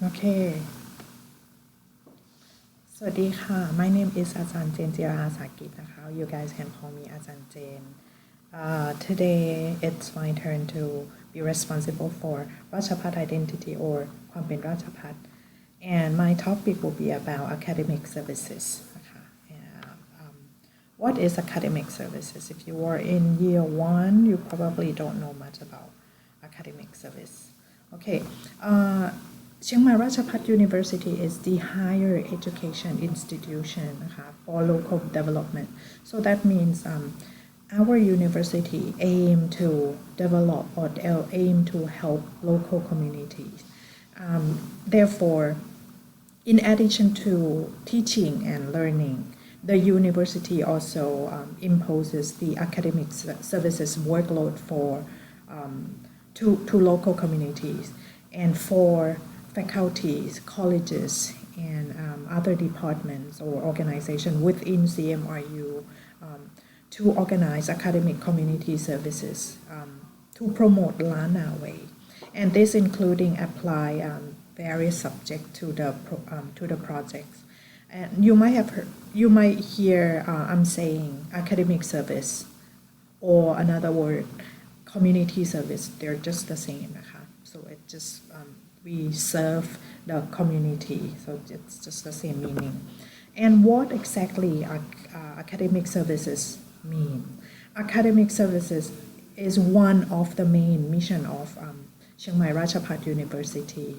Okay. สวัสดีค่ะ My name is อาจารย์เจนจิรา สากิจนะคะ You guys can call me อาจารย์เจน Today it's my turn to be responsible for Rajabhat identity or ความเป็น Rajabhat and my topic will be about academic services นะคะ What is academic services? If you are in year 1 you probably don't know much about academic service. Okay. Chiang Mai Rajabhat University is the higher education institution for local development. So that means our university aim to develop or aim to help local communities. Therefore, in addition to teaching and learning, the university also imposes the academic services workload for to local communities and for faculties, colleges, and other departments or organizations within CMRU to organize academic community services to promote Lana Way. And this including apply various subjects to the projects. And you might hear I'm saying academic service or another word, community service. They're just the same. So it just we serve the community, so it's just the same meaning. And what exactly academic services mean? Academic services is one of the main mission of Chiang Mai Rajabhat University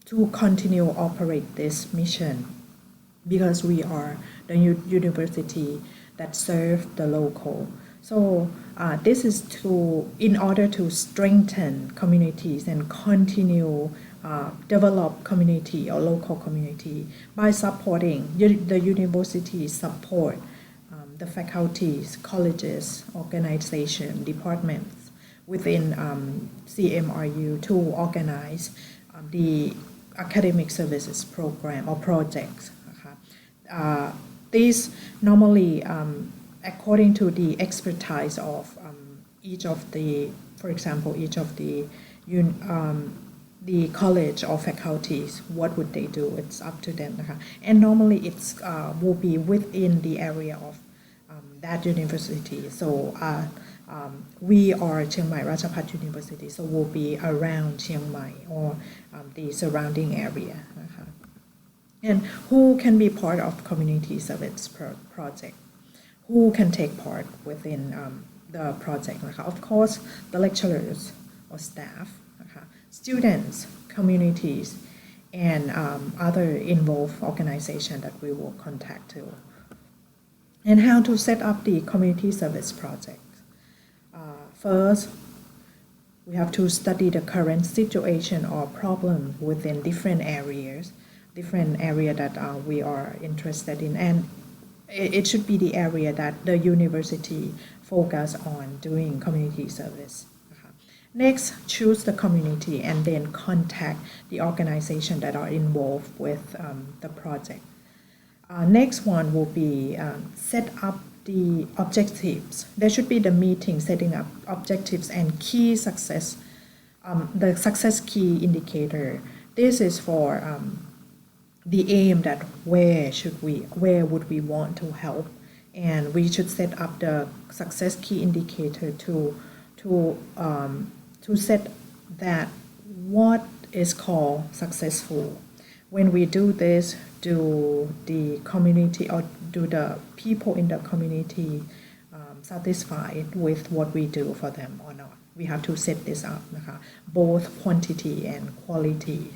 to continue operate this mission because we are the university that serve the local. So this is in order to strengthen communities and continue develop community or local community by supporting the university support the faculties, colleges, organization, departments within CMRU to organize the academic services program or projects. These normally according to the expertise of each of the, for example, each of the college or faculties, what would they do? It's up to them. And normally it's will be within the area of that university. So we are Chiang Mai Rajabhat University, so we'll be around Chiang Mai or the surrounding area. And who can be part of community service project? Who can take part within the project? Of course, the lecturers or staff, students, communities, and other involved organizations that we will contact to. And how to set up the community service project? First, we have to study the current situation or problem within different areas that we are interested in, and it should be the area that the university focus on doing community service. Next, choose the community and then contact the organization that are involved with the project. Next one will be set up the objectives. There should be the meeting setting up objectives and key success, the success key indicator. This is for the aim that where would we want to help, and we should set up the success key indicator to set that what is called successful. When we do this, do the community or do the people in the community satisfied with what we do for them or not? We have to set this up, both quantity and quality.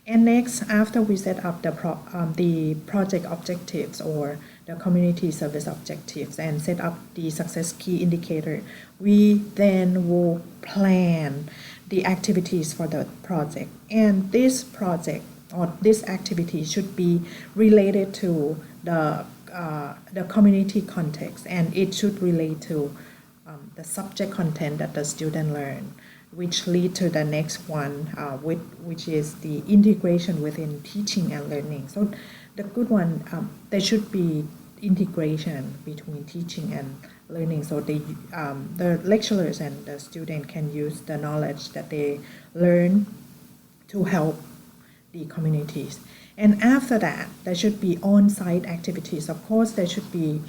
And next, after we set up the project objectives or the community service objectives and set up the success key indicator, we then will plan the activities for the project. And this project or this activity should be related to the community context, and it should relate to the subject content that the student learn, which lead to the next one, which is the integration within teaching and learning. So the good one, there should be integration between teaching and learning, so the lecturers and the student can use the knowledge that they learn to help the communities. And after that, there should be on-site activities. Of course, there should be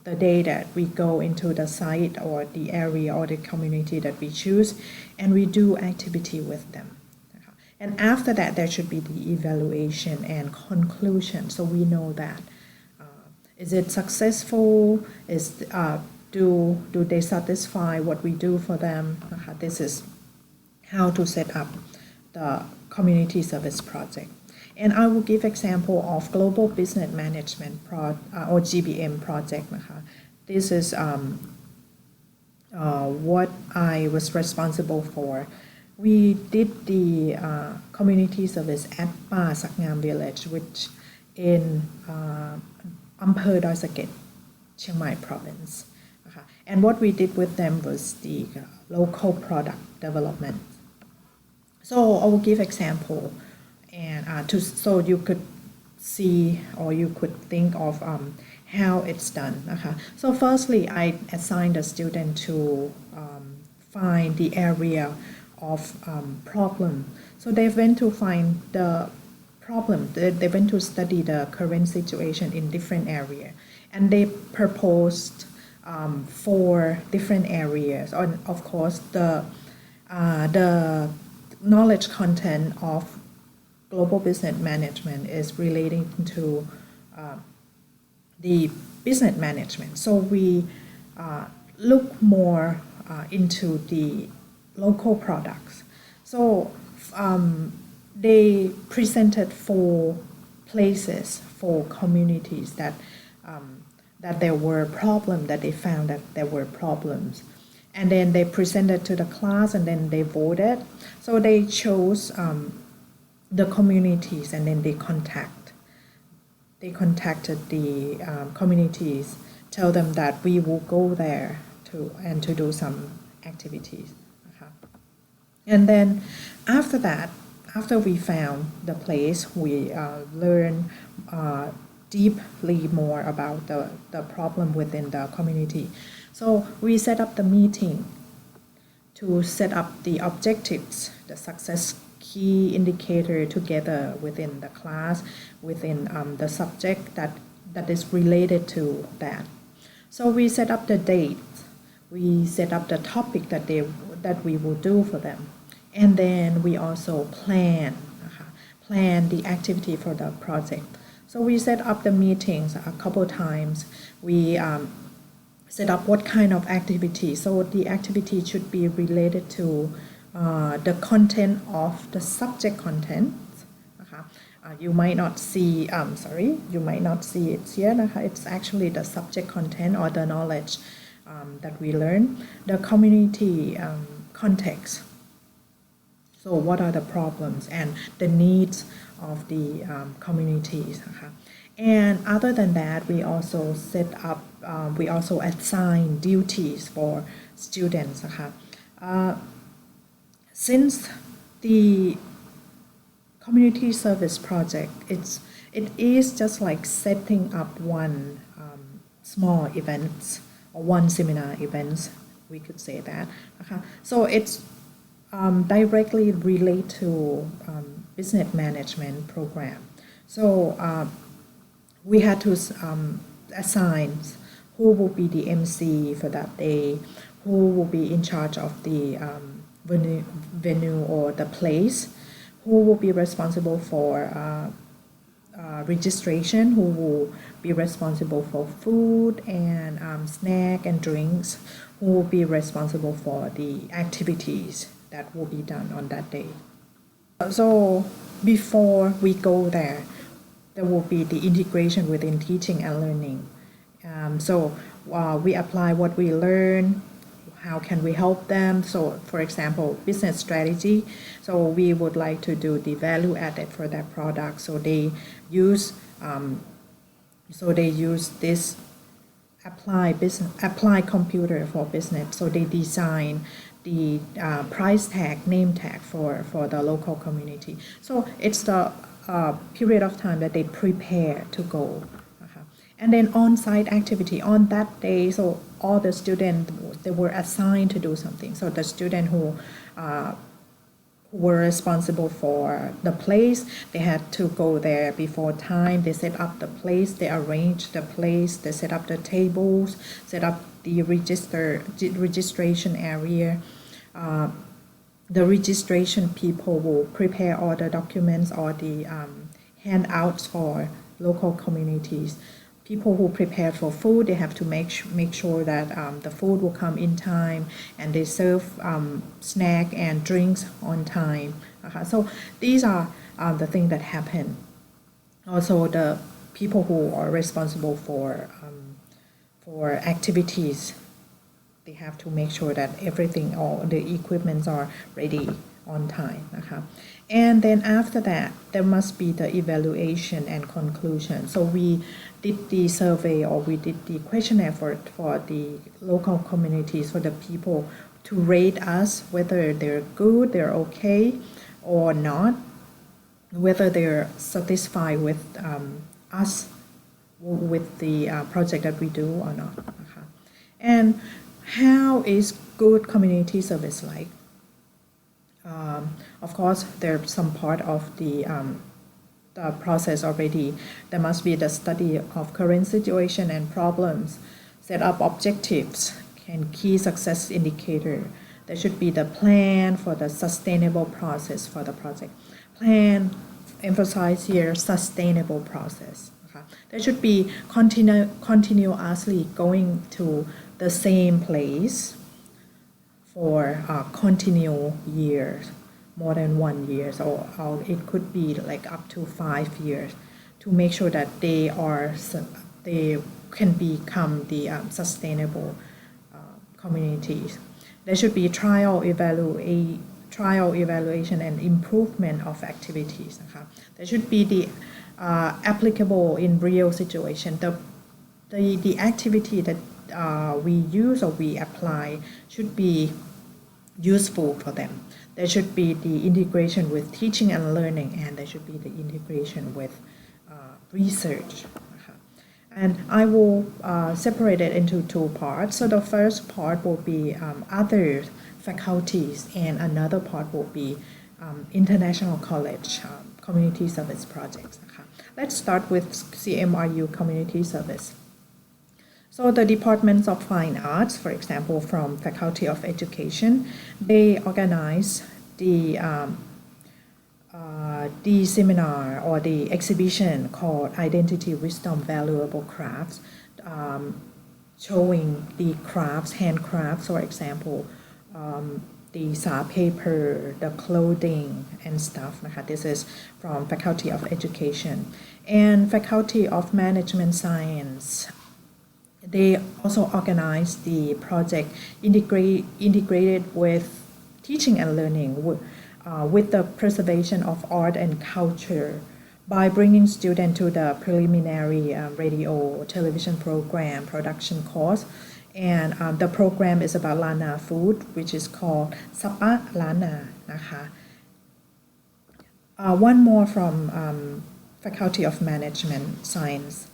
the day that we go into the site or the area or the community that we choose, and we do activity with them. And after that, there should be the evaluation and conclusion, so we know that is it successful? Do they satisfy what we do for them? This is how to set up the community service project. And I will give example of Global Business Management or GBM project. This is what I was responsible for. We did the community service at Pa Sakngam village, which in Ampher Doi Saket, Chiang Mai province. And what we did with them was the local product development. So I will give example, and so you could see or you could think of how it's done. So firstly, I assigned a student to find the area of problem. So they went to find the problem. They went to study the current situation in different areas, and they proposed 4 different areas. And of course, the knowledge content of global business management is relating to the business management. So we look more into the local products. So they presented 4 places, 4 communities that there were problems, that they found that there were problems. And then they presented to the class, and then they voted. So they chose the communities, and then they contacted the communities, tell them that we will go there to do some activities. And then after that, after we found the place, we learned deeply more about the problem within the community. So we set up the meeting to set up the objectives, the success key indicator together within the class, within the subject that is related to that. So we set up the date, we set up the topic that we will do for them, and then we also plan the activity for the project. So we set up the meetings a couple times. We set up what kind of activity. So the activity should be related to the content of the subject content. You might not see, you might not see it here. It's actually the subject content or the knowledge that we learn. The community context. So what are the problems and the needs of the communities? And other than that, we also set up, we also assign duties for students. Since the community service project, it is just like setting up one small event or one seminar event, we could say that. So it's directly related to business management program. So we had to assign who will be the MC for that day, who will be in charge of the venue or the place, who will be responsible for registration, who will be responsible for food and snack and drinks, who will be responsible for the activities that will be done on that day. So before we go there will be the integration within teaching and learning. So we apply what we learn. How can we help them? So for example, business strategy. So we would like to do the value added for that product. So they use this apply computer for business. So they design the price tag, name tag for the local community. So it's the period of time that they prepare to go. And then on-site activity on that day, so all the students, they were assigned to do something. So the student who were responsible for the place. They had to go there before time. They set up the place, they arranged the place, they set up the tables, set up the registration area. The registration people will prepare all the documents or the handouts for local communities. People who prepare for food, they have to make sure that the food will come in time, and they serve snack and drinks on time. So these are the things that happen. Also, the people who are responsible for activities, they have to make sure that everything, all the equipments are ready on time. And then after that, there must be the evaluation and conclusion. So we did the survey, or we did the questionnaire for the local communities, for the people to rate us whether they're good, they're okay or not, whether they're satisfied with us, with the project that we do or not. And how is good community service like? Of course, there's some part of the process already. There must be the study of current situation and problems, set up objectives and key success indicator. There should be the plan for the sustainable process for the project. Plan, emphasize here, sustainable process. There should be continuously going to the same place for continual years, more than 1 year, or it could be like up to 5 years, to make sure that they can become the sustainable communities. There should be trial evaluation and improvement of activities. There should be the applicable in real situation. The activity that we use or we apply should be useful for them. There should be the integration with teaching and learning, and there should be the integration with research. And I will separate it into two parts. So the first part will be other faculties, and another part will be international college community service projects. Let's start with CMRU community service. So the departments of fine arts, for example, from Faculty of Education, they organize the seminar or the exhibition called Identity, Wisdom, Valuable Crafts, showing the crafts, handcrafts, for example, the sa paper, the clothing and stuff. This is from Faculty of Education. And Faculty of Management Science, they also organize the project integrated with teaching and learning with the preservation of art and culture by bringing students to the preliminary radio television program production course. And the program is about Lana food, which is called Sapa Lana. One more from Faculty of Management Science.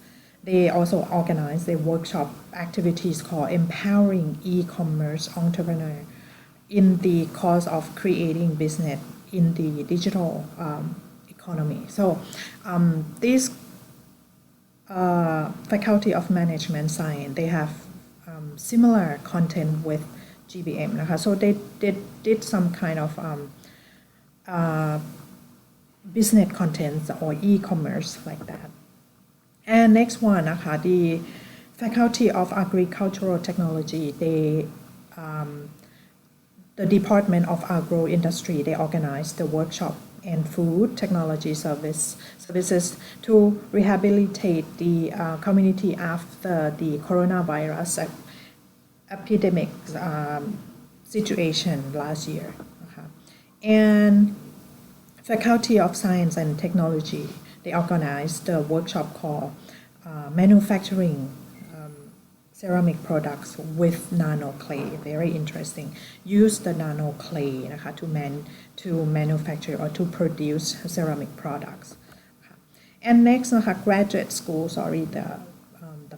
They also organize the workshop activities called Empowering E-commerce Entrepreneur in the course of creating business in the digital economy. So this Faculty of Management Science, they have similar content with GBM. So they did some kind of business contents or e-commerce like that. And next one, the Faculty of Agricultural Technology, the Department of Agro-Industry, they organize the workshop and food technology services to rehabilitate the community after the coronavirus epidemic situation last year. And Faculty of Science and Technology, they organized the workshop called Manufacturing Ceramic Products with Nano Clay. Very interesting. Use the nano clay to manufacture or to produce ceramic products. And next, graduate school. Sorry, the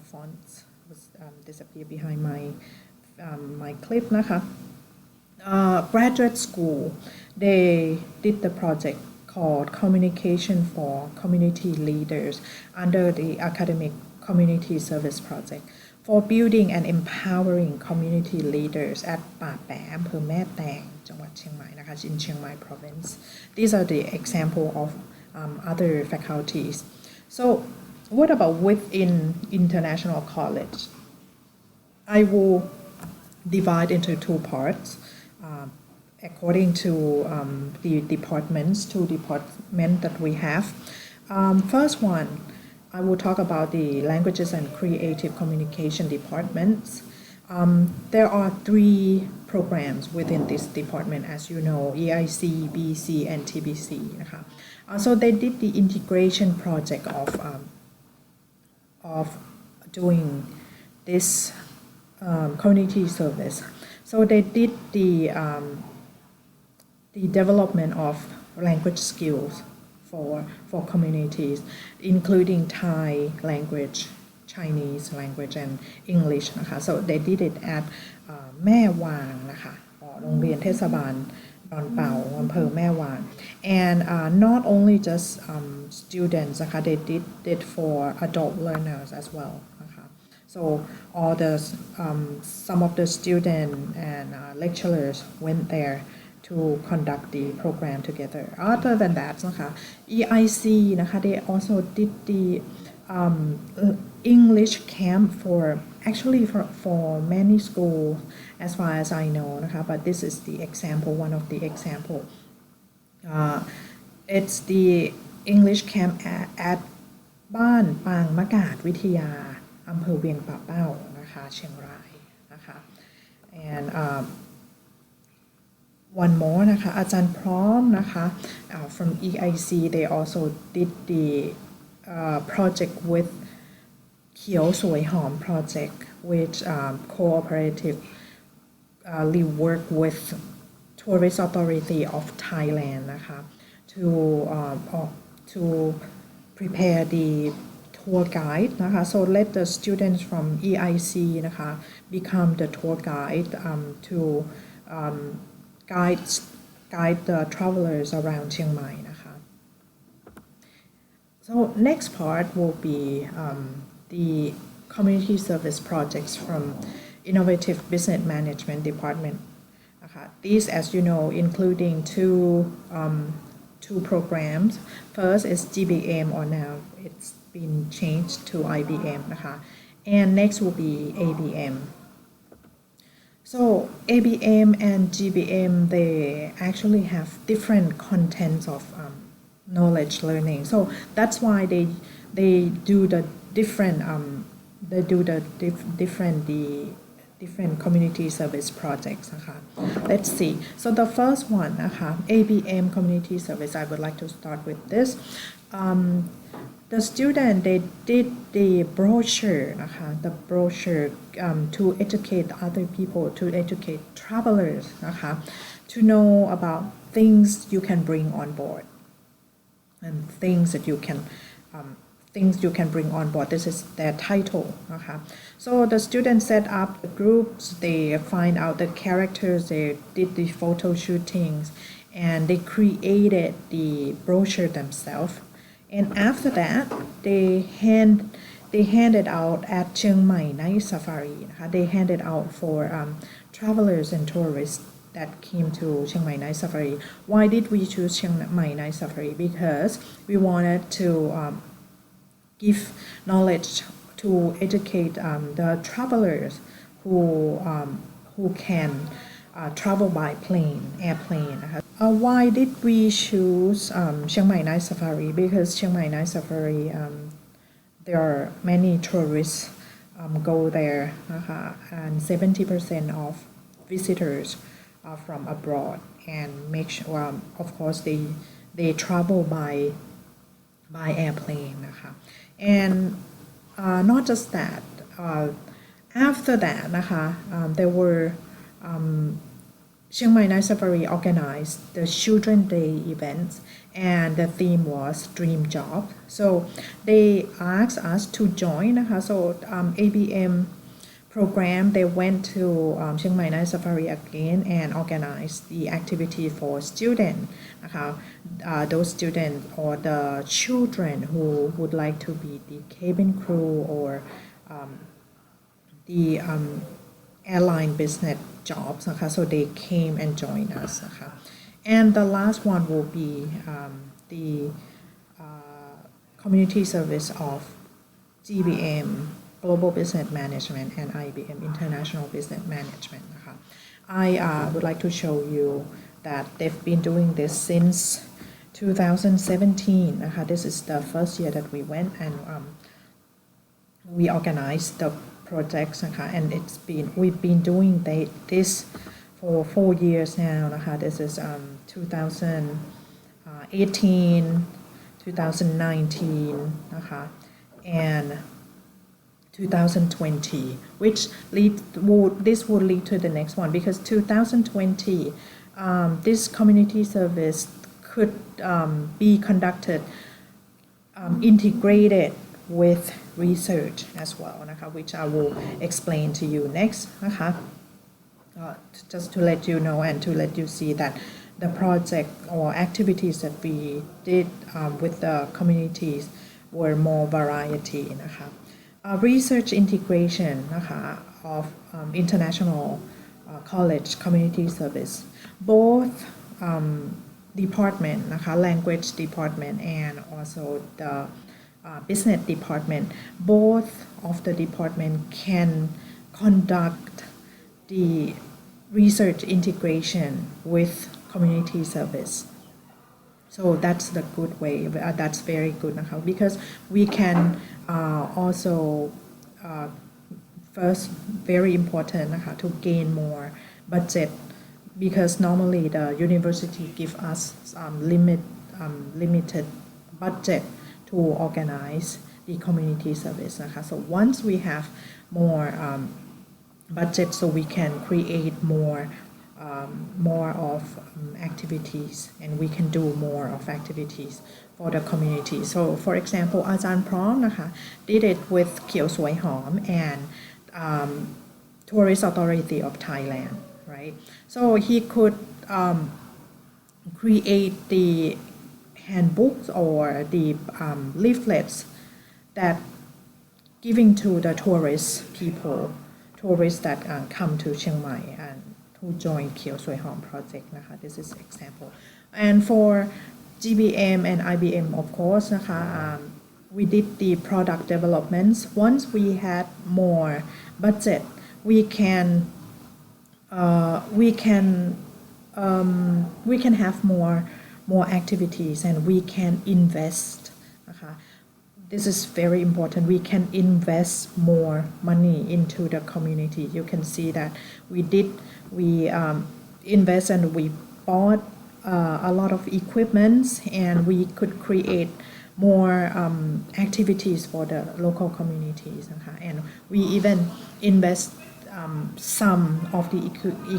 fonts was disappeared behind my clip. graduate school, they did the project called Communication for Community Leaders under the Academic Community Service Project for building and empowering community leaders at ป่าแปะอำเภอแม่แตงจังหวัดเชียงใหม่นะคะ in Chiang Mai province. These are the example of other faculties. So what about within international college? I will divide into two parts according to the departments, two departments that we have. First one, I will talk about the languages and creative communication departments. There are 3 programs within this department, as you know, EIC, BC, and TBC. So they did the integration project of doing this community service. So they did the development of language skills for communities, including Thai language, Chinese language, and English นะคะ so they did it at แม่วางนะคะโรงเรียนเทศบาลดอนเป่าอำเภอแม่วาง and not only just students นะคะ they did it for adult learners as well นะคะ so all the some of the students and lecturers went there to conduct the program together. Other than that นะคะ EIC นะคะ they also did the English camp for many schools as far as I know นะคะ but this is the example, one of the example. It's the English camp at บ้านปางมะกาดวิทยาอำเภอเวียงป่าเป้านะคะเชียงรายนะคะ and one more นะคะอาจารย์พร้อมนะคะ from EIC they also did the project with เขียวสวยหอม project which cooperative work with Tourist Authority of Thailand นะคะ to prepare the tour guide นะคะ so let the students from EIC นะคะ become the tour guide to guide the travelers around Chiang Mai นะคะ so next part will be the community service projects from Innovative Business Management Department นะคะ these as you know including two programs. First is GBM, or now it's been changed to IBM นะคะ and next will be ABM. So ABM and GBM, they actually have different contents of knowledge learning. So that's why they do the different different community service projects นะคะ Let's see. So the first one นะคะ ABM community service, I would like to start with this. The student, they did the brochure นะคะ the brochure to educate other people, to educate travelers นะคะ to know about things you can bring on board and things you can bring on board. This is their title นะคะ so the students set up the groups, they find out the characters, they did the photo shootings, and they created the brochure themselves. And after that, they handed out at Chiang Mai Night Safari นะคะ they handed out for travelers and tourists that came to Chiang Mai Night Safari. Why did we choose Chiang Mai Night Safari? Because we wanted to give knowledge to educate the travelers who can travel by airplane นะคะ Why did we choose Chiang Mai Night Safari? Because Chiang Mai Night Safari, there are many tourists go there นะคะ and 70% of visitors are from abroad, and make sure, of course they travel by airplane นะคะ and not just that, after that นะคะ there were Chiang Mai Night Safari organized the Children's Day events, and the theme was Dream Job. So they asked us to join นะคะ so ABM program, they went to Chiang Mai Night Safari again and organized the activity for students นะคะ those students or the children who would like to be the cabin crew or the airline business jobs นะคะ so they came and joined us นะคะ and the last one will be the community service of GBM Global Business Management and IBM International Business Management นะคะ I would like to show you that they've been doing this since 2017 นะคะ this is the first year that we went and we organized the projects นะคะ and we've been doing this for 4 years now นะคะ this is 2018 2019 นะคะ and 2020 which this would lead to the next one because 2020 this community service could be conducted integrated with research as well นะคะ which I will explain to you next นะคะ just to let you know and to let you see that the project or activities that we did with the communities were more variety นะคะ research integration นะคะ of international college community service both department นะคะ language department and also the business department both of the department can conduct the research integration with community service so that's the good way that's very good นะคะ because we can also first very important นะคะ to gain more budget because normally the university give us limited budget to organize the community service นะคะ so once we have more budget so we can create more of activities and we can do more of activities for the community so for example อาจารย์พร้อมนะคะ did it with เขียวสวยหอม and Tourist Authority of Thailand right so he could create the handbooks or the leaflets that giving to the tourists that come to Chiang Mai and who join เขียวสวยหอม project นะคะ this is example and for GBM and IBM of course นะคะ we did the product developments once we had more budget we can have more activities and we can invest นะคะ this is very important we can invest more money into the community you can see that we invest and we bought a lot of equipment and we could create more activities for the local communities นะคะ and we even invest some of the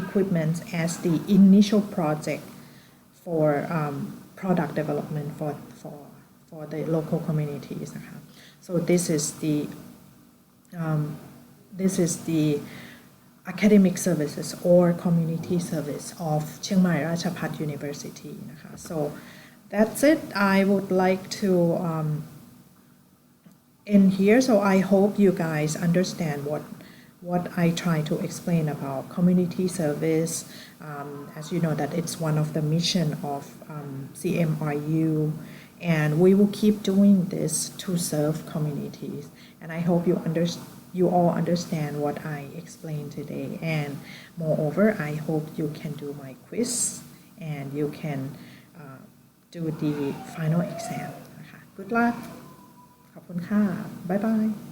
equipment as the initial project for product development for the local communities นะคะ so this is the academic services or community service of Chiang Mai Rajabhat University นะคะ so that's it I would like to end here so I hope you guys understand what I try to explain about community service as you know that it's one of the mission of CMRU and we will keep doing this to serve communities and I hope you all understand what I explained today and moreover I hope you can do my quiz and you can do the final exam นะคะ good luck ขอบคุณค่ะ bye bye